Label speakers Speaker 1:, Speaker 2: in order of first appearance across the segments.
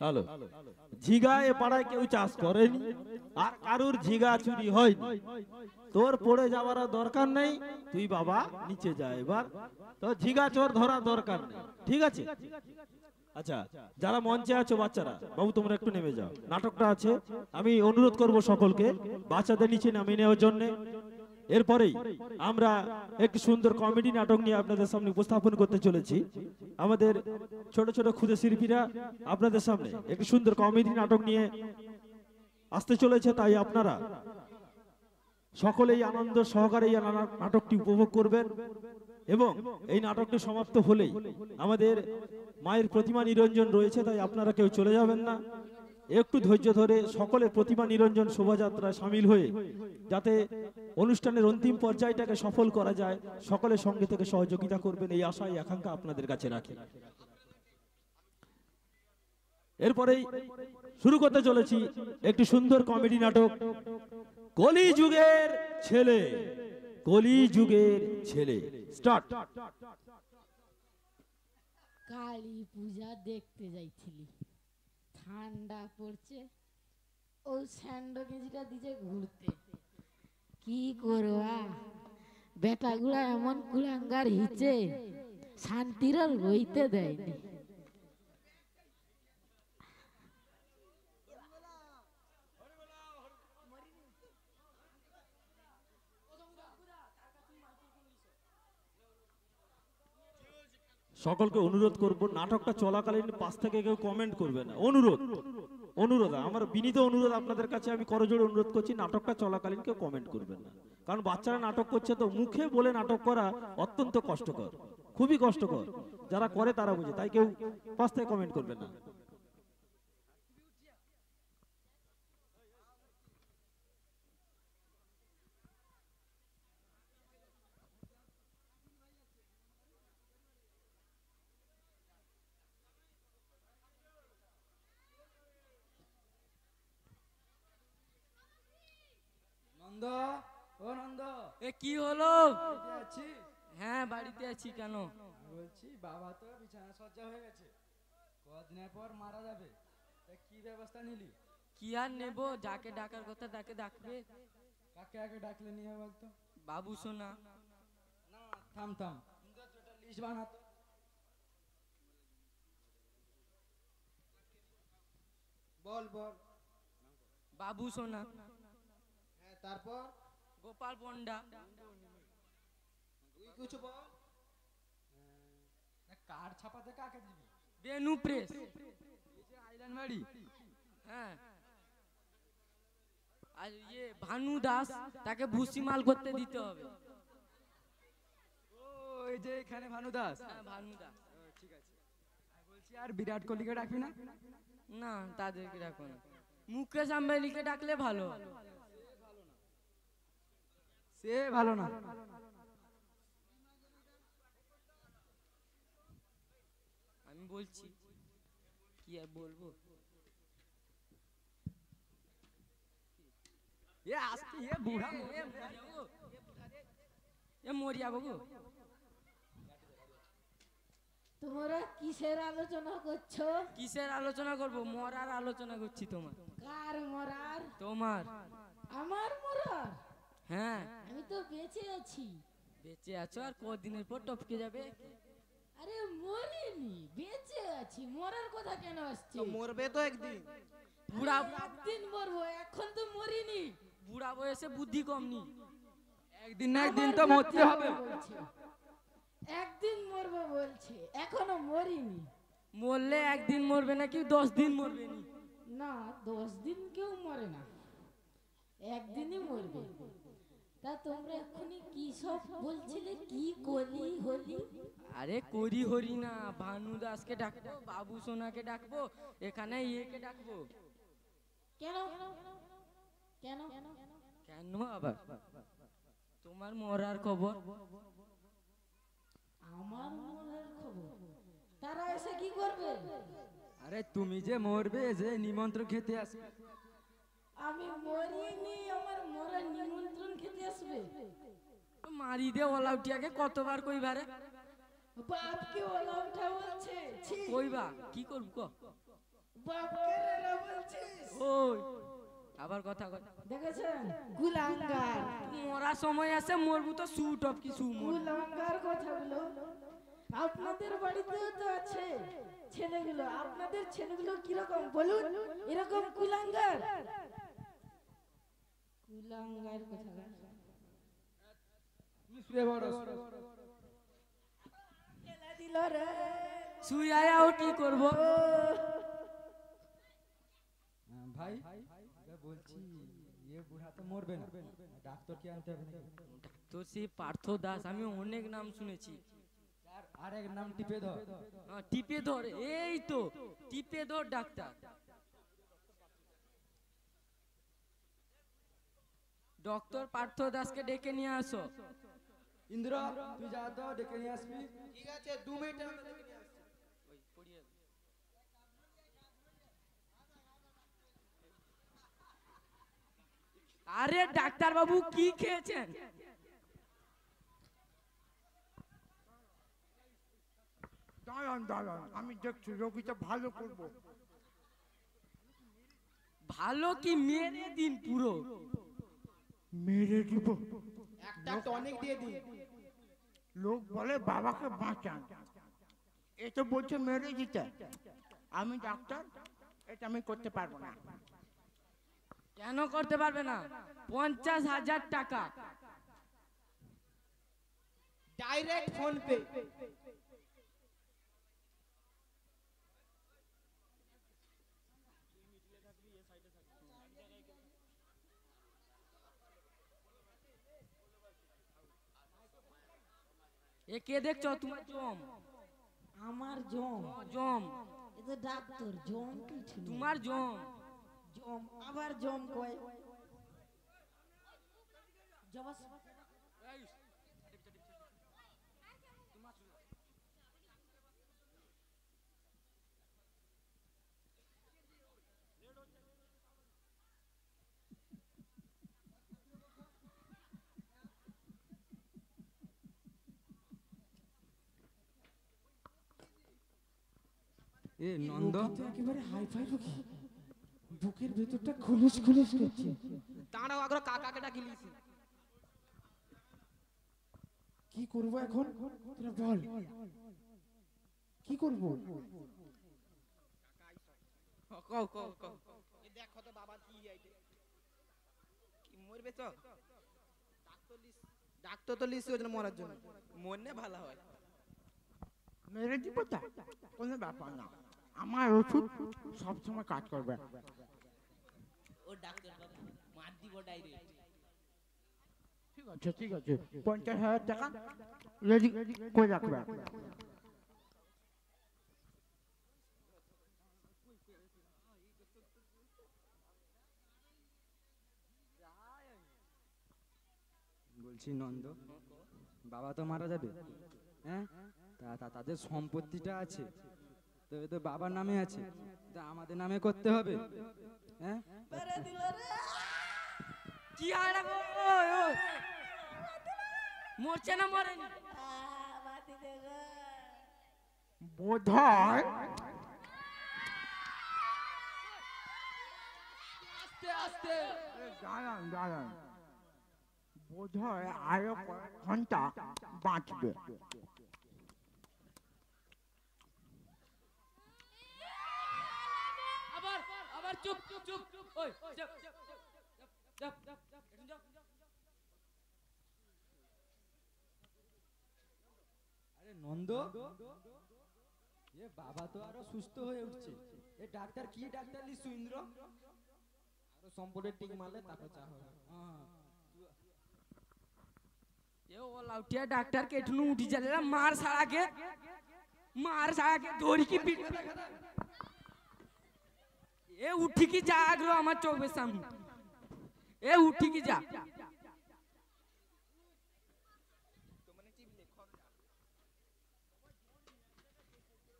Speaker 1: Hello, ঝিগা এ পাড়ায় কেউ চাষ করেনি, আর কারুর ঝিগা চুরি হয়নি। তোর পড়ে যাওয়ার আর দরকার নেই, তুই বাবা নিচে যা এবার। তো ঝিগা চোর ধরা দরকার নেই, ঠিক আছে? আচ্ছা, যারা মঞ্চে আছো বাচ্চারা, বাবু তোমরা একটু নেমে যাও, নাটকটা আছে। আমি অনুরোধ করব সকলকে বাচ্চাদের নিচে নামিয়ে নেওয়ার জন্য। এরপরেই আমরা একটি সুন্দর কমেডি নাটক নিয়ে আপনাদের সামনে উপস্থাপন করতে চলেছি। আমাদের ছোট ছোট ক্ষুদে শিল্পীরা আপনাদের সামনে একটি সুন্দর কমেডি নাটক নিয়ে আসতে চলেছে, তাই আপনারা সকলেই আনন্দ সহকারে এই নাটকটি উপভোগ করবেন। এবং এই নাটকটি সমাপ্ত হলেই আমাদের মায়ের প্রতিমা নিরঞ্জন রয়েছে, তাই আপনারা কেউ চলে যাবেন না। একটু ধৈর্য ধরে সকলে প্রতিমা নিরঞ্জন শোভাযাত্রায় সামিল হয়ে যাতে অনুষ্ঠানের অন্তিম পর্যায়টাকে সফল করা যায়, সকলের সঙ্গে থেকে সহযোগিতা করবেন, এই আশাই আকাঙ্ক্ষা আপনাদের কাছে রাখি। এরপরেই শুরু করতে চলেছি একটি সুন্দর কমেডি নাটক, কলি যুগের ছেলে। কলি যুগের ছেলে, স্টার্ট।
Speaker 2: কালী পূজা দেখতে যাইছিলি, ঠান্ডা পড়ছে, ও স্যান্ডো কেজিটা দিছে ঘুরতে। কি করবা, বেটাগুলা এমন কুলাঙ্গার হিচে, শান্তির আর রইতে দেয়নি।
Speaker 1: সকলকে অনুরোধ করব, নাটকটা চলাকালীন পাশ থেকে কেউ কমেন্ট করবে না, অনুরোধ। অনুরোধ, আমার বিনীত অনুরোধ আপনাদের কাছে, আমি করজোড়ে অনুরোধ করছি, নাটকটা চলাকালীন কেউ কমেন্ট করবেন না। কারণ বাচ্চারা নাটক করছে তো, মুখে বলে নাটক করা অত্যন্ত কষ্টকর, খুবই কষ্টকর। যারা করে তারা বুঝে, তাই কেউ পাশ থেকে কমেন্ট করবে না।
Speaker 3: নন্দ, ও নন্দ,
Speaker 4: এ কি হলো?
Speaker 3: বাড়িতে আছিস?
Speaker 4: হ্যাঁ বাড়িতে আছি, কেন?
Speaker 3: বলছি বাবা তো বিছানা সজ্জা হয়ে গেছে, কদিনের পর মারা যাবে, তা কি ব্যবস্থা নিলি?
Speaker 4: কি আর নেব, যাকে ডাকার কথা তাকে ডাকবে।
Speaker 3: কাকে আগে ডাকলে নিয়ে বলতো?
Speaker 4: বাবু সোনা।
Speaker 3: না থাম থাম, লিস্ট বানাতো। বল বল।
Speaker 4: বাবু সোনা,
Speaker 3: হ্যাঁ তারপর?
Speaker 4: গোপাল পন্ডা।
Speaker 3: তুই কিছু বল। কার ছাপাতে কাকে দিবি?
Speaker 4: বেনু প্রেস।
Speaker 3: এই যে আইল্যান্ড বাড়ি।
Speaker 4: হ্যাঁ, আর ইয়ে ভানু দাস, তাকে ভুসিমাল করতে দিতে হবে।
Speaker 3: ও এই যে এখানে ভানু দাস।
Speaker 4: হ্যাঁ ভানু দাস।
Speaker 3: ঠিক আছে। বলছি আর বিরাট কোহলিকে ডাকবি না?
Speaker 4: না, তাদেরকে ডাকো না, মুকেশ আম্বানিকে ডাকলে ভালো।
Speaker 3: সে ভালো না।
Speaker 4: আমি বলছি, কি আর বলবো।
Speaker 3: এ আজকে এ বুড়া
Speaker 4: এ মরিয়া বাবু,
Speaker 2: তোমরা কিসের আলোচনা করছো?
Speaker 4: কিসের আলোচনা করব? মরার আলোচনা করছি। তোমার?
Speaker 2: কার মরার?
Speaker 4: তোমার।
Speaker 2: আমার মরার?
Speaker 4: হ্যাঁ।
Speaker 2: আমি তো বেঁচে আছি।
Speaker 4: বেঁচে আছো, আর কদিনের পর টপকে যাবে।
Speaker 2: আরে মরিনি, বেঁচে আছি, মরার কথা কেন আসছে?
Speaker 3: মরবে তো একদিন।
Speaker 4: বুড়া,
Speaker 2: একদিন মরবো, এখন তো মরিনি।
Speaker 4: বুড়া বয়সে বুদ্ধি কম নি।
Speaker 3: একদিন না একদিন তো মরতে হবে।
Speaker 2: একদিন মরবো বলছে, এখনো মরিনি।
Speaker 4: মরলে একদিন মরবে নাকি 10 দিন মরবে নি?
Speaker 2: না, 10 দিন কেউ মরে না, একদিনই মরবে। তা তোমরা এখনই কি সব বলছিলে, কি কলি হলি?
Speaker 4: আরে করি হরি না, ভানু দাসকে ডাকবো, বাবু সোনাকে ডাকবো, এখানে ইয়েকে ডাকবো।
Speaker 2: কেন কেন?
Speaker 4: কেন আবার? তোমার মরার খবর।
Speaker 2: আমার মরার খবর? তারা এসে কি করবে?
Speaker 3: আরে তুমি যে মরবে, যে নিমন্ত্রণ খেতে আসবে।
Speaker 2: আমি মরিনি, আমার মরার নিমন্ত্রণ খেতে আসবে?
Speaker 4: মারি দে ওলাউটিয়াকে, কতবার কইবারে?
Speaker 2: বাপকে ওলা উঠা বলছে, ছি।
Speaker 4: কইবা কি করব?
Speaker 3: বাপকে রে না বলছিস?
Speaker 4: ওই আবার কথা কথা
Speaker 2: দেখেছেন কুলাঙ্গার
Speaker 4: মরার সময় আছে, মরবু তো শুট অফ কি শু মর।
Speaker 2: কুলাঙ্গার কথাগুলো আপনাদের বাড়িতেও তো আছে ছেলেগুলো, আপনাদের ছেলেগুলো কিরকম বলুন, এরকম কুলাঙ্গার কুলাঙ্গার কথা
Speaker 3: মিশ্রে বড়
Speaker 2: খেলা দিল রে।
Speaker 4: শুই আয়াও কি করবো?
Speaker 3: ভাই বলছি ইয়ে বুড়া তো মরবে না, ডাক্তার কি আনতে হবে নাকি?
Speaker 4: তো সেই পার্থ দাস, আমি অনেক নাম শুনেছি।
Speaker 3: আর এক নাম টিপে ধর।
Speaker 4: টিপে ধর, এই তো টিপে ধর ডাক্তার। ডক্টর পার্থ দাসকে ডেকে নিয়ে আসো।
Speaker 3: ইন্দ্র তুই যা তো ডেকে নিয়ে আসবি।
Speaker 5: ঠিক আছে 2 মিনিটের মধ্যে দেখে নিয়ে আসছি।
Speaker 4: আরে ডাক্তার বাবু কি খেয়েছেন?
Speaker 6: দাঁড়ান দাঁড়ান, আমি দেখছি রোগীটা ভালো করব।
Speaker 4: ভালো কি মেরে দিন পুরো।
Speaker 6: মেরে দিব?
Speaker 5: একটা টনিক দিয়ে দিন।
Speaker 6: লোক বলে বাবাকে বাঁচান, এ তো বলছে মেরে দিতে। আমি ডাক্তার, এটা আমি করতে পারবো না।
Speaker 4: কেন করতে পারবে না? 50,000 টাকা
Speaker 5: ডাইরেক্ট ফোন পে।
Speaker 4: এ কে দেখছো? তোমার জম।
Speaker 2: আমার জম,
Speaker 4: জম
Speaker 2: এ তো ডাক্তার জম কি ছিল?
Speaker 4: তোমার জম।
Speaker 2: জম আবার জম কয় জবাস
Speaker 3: এ নন্দ
Speaker 5: একেবারে হাইফাই রোগী, বুকের ভেতরটা খুলুস খুলুস করছে।
Speaker 4: দাঁড়াও, আগ্রহ কাকাকে ডাকিলিছি।
Speaker 5: কি করব এখন তোরা বল, কি করব?
Speaker 4: কও কও কও। এ দেখো তো বাবা কি আইতে কি মরবে তো?
Speaker 5: ডাক্তার তো লিসি ওজন মরার জন্য, মরনে ভালো হয়।
Speaker 6: মেরে দিব তা কোনো ব্যাপার না, আমার ওষুধ সবসময় কাজ করবে।
Speaker 4: ও ডাক্তার বাবু মার দিব ডাইরেক্ট।
Speaker 6: ঠিক আছে ঠিক আছে, 50,000 টাকা রেডি করে রাখবে।
Speaker 3: বলছি নন্দ, বাবা তো মারা যাবে, হ্যাঁ তাদের সম্পত্তিটা আছে তো, এ তো বাবার নামে আছে, তা আমাদের নামে করতে হবে, হ্যাঁ?
Speaker 2: মেরে দিল রে।
Speaker 4: কি হারা গো? ওই ওই মরছে না মরেনি?
Speaker 2: মাটি দে গো।
Speaker 6: বোধ হয়
Speaker 4: আস্তে আস্তে।
Speaker 6: দাঁড়ান দাঁড়ান, বোধ হয় আরো কয়েক ঘন্টা বাঁচবে।
Speaker 4: আবার আবার চুপ চুপ চুপ। ওই চুপ চুপ চুপ চুপ চুপ।
Speaker 3: আরে নন্দ, এ বাবা তো আরো সুস্থ হয়ে উঠছে, এ ডাক্তার কি ডাক্তার লিসু ইন্দ্র? আরো সম্পদের টিক মারলে তারপর চা হবে।
Speaker 4: এ ও লাউটিয়া ডাক্তার কে এঠুনু উঠি যালে মার সারাকে ধরি কি পিট। এ উঠি কি যা আগ্রহ আমার চোখের সামনে, এ উঠি কি যা।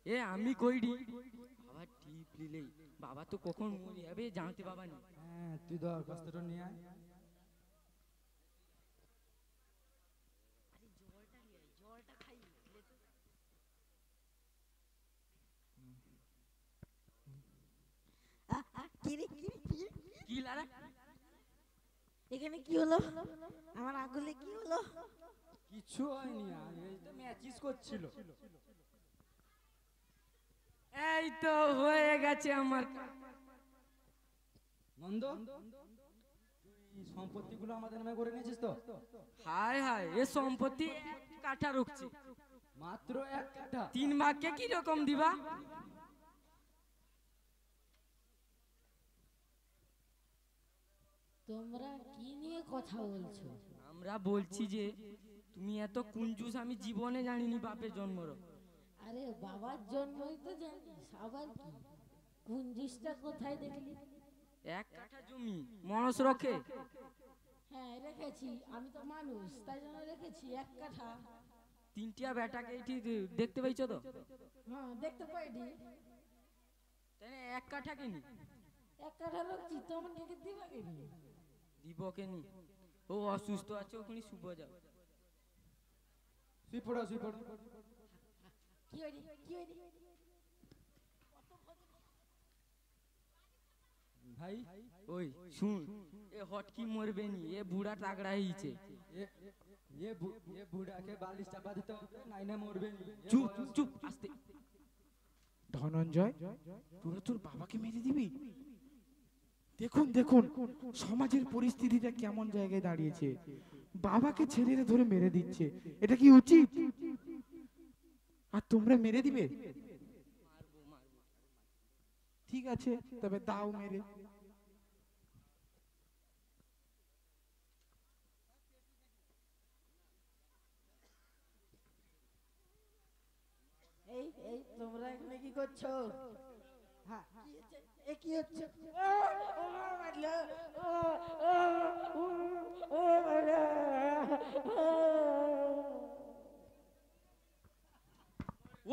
Speaker 4: এ আমি কইডি বাবা টিপ লিলেই বাবা তো কখন মরে যাবে জানতে বাবা নি।
Speaker 3: হ্যাঁ তুই ধর কষ্টটা নিয়ে আয়।
Speaker 4: কিলারে
Speaker 2: এখানে কি হলো? আমার আগুলে কি হলো?
Speaker 3: কিছু হয়নি, আর এই তো ম্যাচিস করছিল।
Speaker 4: এই তো হয়ে গেছে আমার
Speaker 3: নন্দ, তুই সম্পত্তিগুলো আমাদের নামে করে নিয়েছিস তো?
Speaker 4: হায় হায়, এ সম্পত্তি 1 কাঠা রুখছে,
Speaker 3: মাত্র 1 কাঠা।
Speaker 4: 3 ভাগকে কি রকম দিবা?
Speaker 2: তোমরা কি নিয়ে কথা বলছো?
Speaker 4: আমরা বলছি যে তুমি এত কুঞ্জুস আমি জীবনে জানিনি বাপের জন্মর।
Speaker 2: আরে বাবার জন্মই তো জানিস, আবার কি কুঞ্জিসটা কোথায় দেখলি?
Speaker 4: 1 কাঠা জমি মনস রখে।
Speaker 2: হ্যাঁ রেখেছি, আমি তো মানুষ তাই জন্য রেখেছি 1 কাঠা।
Speaker 4: 3টা বেটাকে এটি দেখতে পাইছো তো?
Speaker 2: হ্যাঁ দেখতে পাইনি।
Speaker 4: তাই না, 1 কাঠা কিনি
Speaker 2: 1 কাঠা রাখছি, তোমাকে কি দিবা কেনি?
Speaker 4: দিব কেনি? ও অসুস্থ আছে, ওখানে শুভ যাও।
Speaker 3: শুই পড়ো, শুই পড়ো।
Speaker 2: কি হইনি কি হইনি?
Speaker 3: ভাই,
Speaker 4: ওই শুন, এ হটকি মরবে নি, এ বুড়া তাগড়া হইছে।
Speaker 3: এ বুড়াকে বালিশ চাপা দিতে হবে, নাইলে মরবে নি।
Speaker 4: চুপ চুপ, আস্তে।
Speaker 5: ধনঞ্জয়, তোরা তোর বাবাকে মেরে দিবি? দেখুন দেখুন সমাজের পরিস্থিতিটা কেমন জায়গায় দাঁড়িয়েছে। বাবাকে ছেলেরা ধরে মেরে দিচ্ছে, এটা কি উচিত? আর তোমরা মেরে দিবে? ঠিক আছে, তবে দাও মেরে।
Speaker 2: এই এই তোমরা এখানে কি করছো? হ্যাঁ এ কি হচ্ছে? মারলো,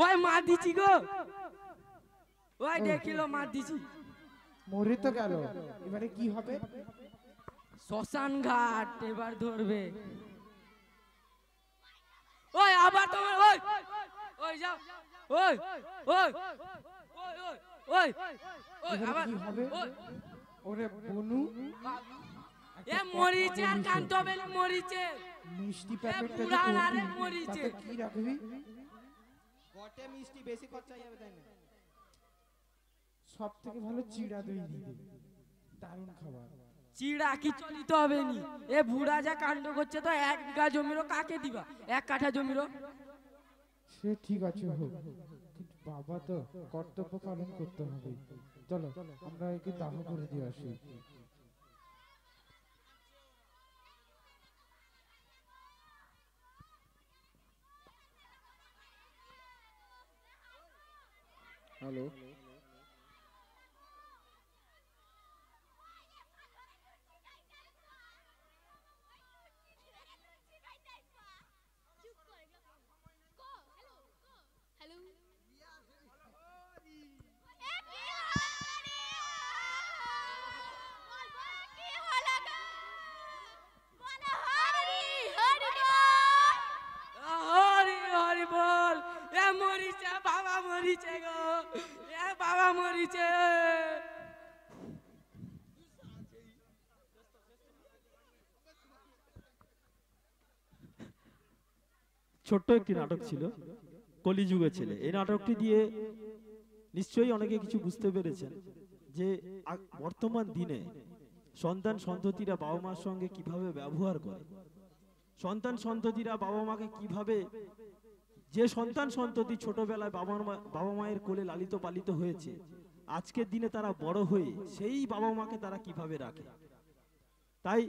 Speaker 4: ওই মার দিছি গো, ওই দেখিলো মার দিছি।
Speaker 5: মরে তো গেল, এবারে কি হবে?
Speaker 4: শ্মশান ঘাট এবার ধরবে। ওই আবার তোমার ওই ওই যাও, ওই ওই ওই ওই ওই ওই
Speaker 5: এবারে
Speaker 4: আবার
Speaker 5: কি হবে?
Speaker 4: ওই
Speaker 5: ওরে বনু,
Speaker 4: এ মরিছে আর কান্ত হবে না, মরিছে।
Speaker 5: মিষ্টি প্যাকেটটা যে
Speaker 4: বুড়া না রে,
Speaker 5: করবি,
Speaker 4: মরিছে।
Speaker 5: তাতে কি রাখবি?
Speaker 1: বটে মিষ্টি বেশি খরচা যাবে তাই না?
Speaker 5: সব থেকে ভালো চিড়া দই দিবি, দারুণ খাবার।
Speaker 4: চিড়া কি চলিতে হবে নি, এ বুড়া যা কাণ্ড করছে তো 1 বিঘা জমিরও কাকে দিবা? 1 কাঠা জমিরও।
Speaker 5: সে ঠিক আছে হোক, কিন্তু বাবা তো কর্তব্য পালন করতে হবে। চলো আমরা একে দাহ করে দিয়ে আসি। হ্যালো,
Speaker 4: হরি হরি বল, এ মরিছে, বাবা মরিছে গো, এ বাবা মরিছে।
Speaker 1: ছোট্ট একটি নাটক ছিল কলিযুগে ছেলে। এই নাটকটি দিয়ে নিশ্চয়ই অনেকে কিছু বুঝতে পেরেছেন যে বর্তমান দিনে সন্তান সন্ততিরা বাবা মার সঙ্গে কিভাবে ব্যবহার করে, সন্তান সন্ততিরা বাবা মাকে কিভাবে, যে সন্তান সন্ততি ছোটবেলায় বাবা মায়ের কোলে লালিত পালিত হয়েছে, আজকের দিনে তারা বড় হয়ে সেই বাবা মাকে তারা কিভাবে রাখে। তাই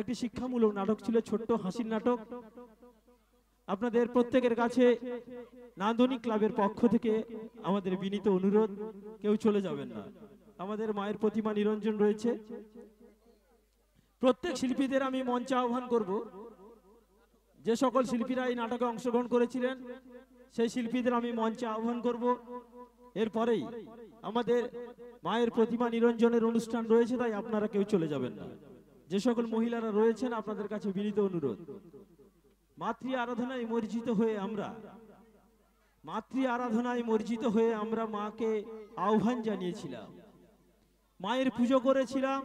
Speaker 1: একটি শিক্ষামূলক নাটক ছিল, ছোট্ট হাসির নাটক। আপনাদের প্রত্যেকের কাছে নান্দনিক ক্লাবের পক্ষ থেকে আমাদের বিনীত অনুরোধ, কেউ চলে যাবেন না। আমাদের মায়ের প্রতিমা নিরঞ্জন রয়েছে। প্রত্যেক শিল্পীদের আমি মঞ্চে আহ্বান করব, যে সকল শিল্পীরা এই নাটকে অংশগ্রহণ করেছিলেন সেই শিল্পীদের আমি মঞ্চে আহ্বান করব। এরপরেই আমাদের মায়ের প্রতিমা নিরঞ্জনের অনুষ্ঠান রয়েছে, তাই আপনারা কেউ চলে যাবেন না। যে সকল মহিলারা রয়েছেন আপনাদের কাছে বিনীত অনুরোধ, মাতৃ আরাধনায় মর্জিত হয়ে আমরা মাকে আহ্বান জানিয়েছিলাম। মায়ের পুজো করেছিলাম,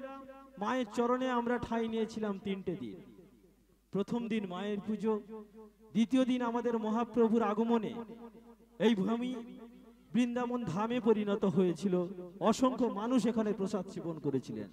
Speaker 1: মায়ের চরণে আমরা ঠাঁই নিয়েছিলাম 3টে দিন। প্রথম দিন মায়ের পুজো, দ্বিতীয় দিন আমাদের মহাপ্রভুর আগমনে এই ভূমি বৃন্দাবন ধামে পরিণত হয়েছিল। অসংখ্য মানুষ এখানে প্রসাদ সেবন করেছিলেন।